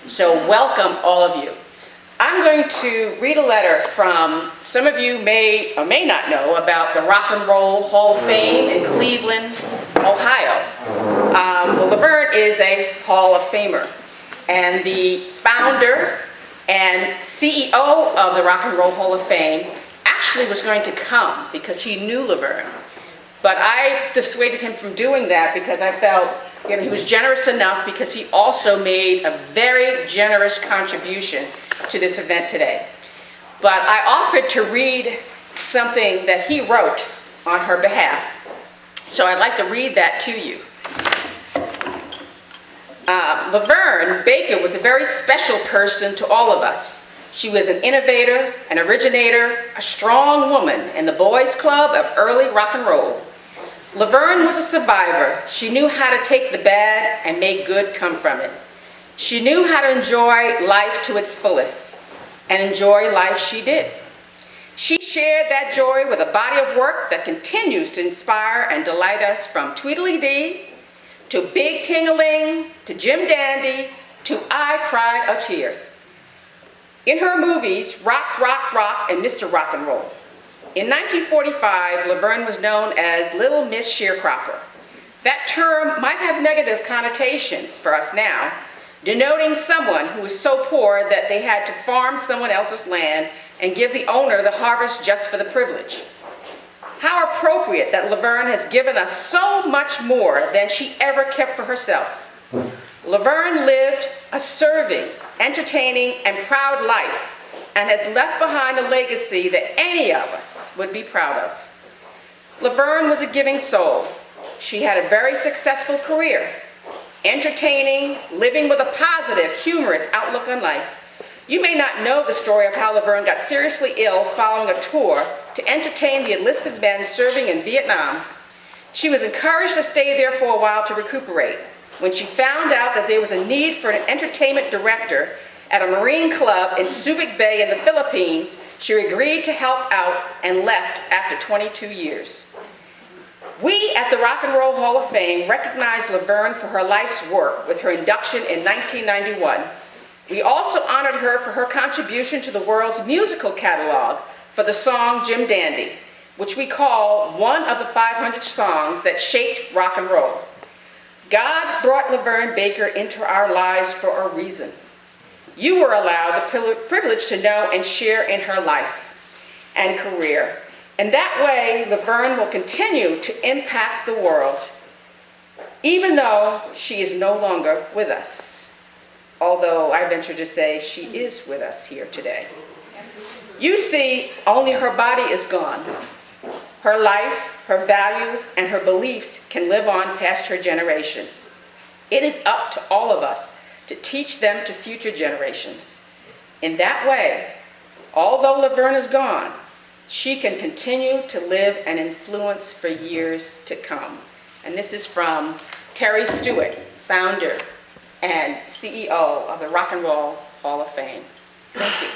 So welcome, all of you. I'm going to read a letter from, some of you may or may not know about the Rock and Roll Hall of Fame in Cleveland, Ohio. Well, Vern is a Hall of Famer, and the founder and CEO of the Rock and Roll Hall of Fame actually was going to come because he knew Vern. But I dissuaded him from doing that because I felt he was generous enough, because he also made a very generous contribution to this event today. But I offered to read something that he wrote on her behalf. So I'd like to read that to you. Laverne Baker was a very special person to all of us. She was an innovator, an originator, a strong woman in the boys' club of early rock and roll. Laverne was a survivor. She knew how to take the bad and make good come from it. She knew how to enjoy life to its fullest, and enjoy life she did. She shared that joy with a body of work that continues to inspire and delight us, from Tweedledee to Big Ting-a-Ling to Jim Dandy to I Cried a Tear. In her movies, Rock, Rock, Rock and Mr. Rock and Roll. In 1945, Laverne was known as Little Miss Sharecropper. That term might have negative connotations for us now, denoting someone who was so poor that they had to farm someone else's land and give the owner the harvest just for the privilege. How appropriate that Laverne has given us so much more than she ever kept for herself. Laverne lived a serving, entertaining, and proud life, and has left behind a legacy that any of us would be proud of. Laverne was a giving soul. She had a very successful career, entertaining, living with a positive, humorous outlook on life. You may not know the story of how Laverne got seriously ill following a tour to entertain the enlisted men serving in Vietnam. She was encouraged to stay there for a while to recuperate. When she found out that there was a need for an entertainment director at a Marine club in Subic Bay in the Philippines, she agreed to help out and left after 22 years. We at the Rock and Roll Hall of Fame recognized Laverne for her life's work with her induction in 1991. We also honored her for her contribution to the world's musical catalog for the song Jim Dandy, which we call one of the 500 songs that shaped rock and roll. God brought Laverne Baker into our lives for a reason. You were allowed the privilege to know and share in her life and career. And that way, Laverne will continue to impact the world, even though she is no longer with us. Although I venture to say she is with us here today. You see, only her body is gone. Her life, her values, and her beliefs can live on past her generation. It is up to all of us to teach them to future generations. In that way, although Laverne is gone, she can continue to live and influence for years to come. And this is from Terry Stewart, founder and CEO of the Rock and Roll Hall of Fame. Thank you.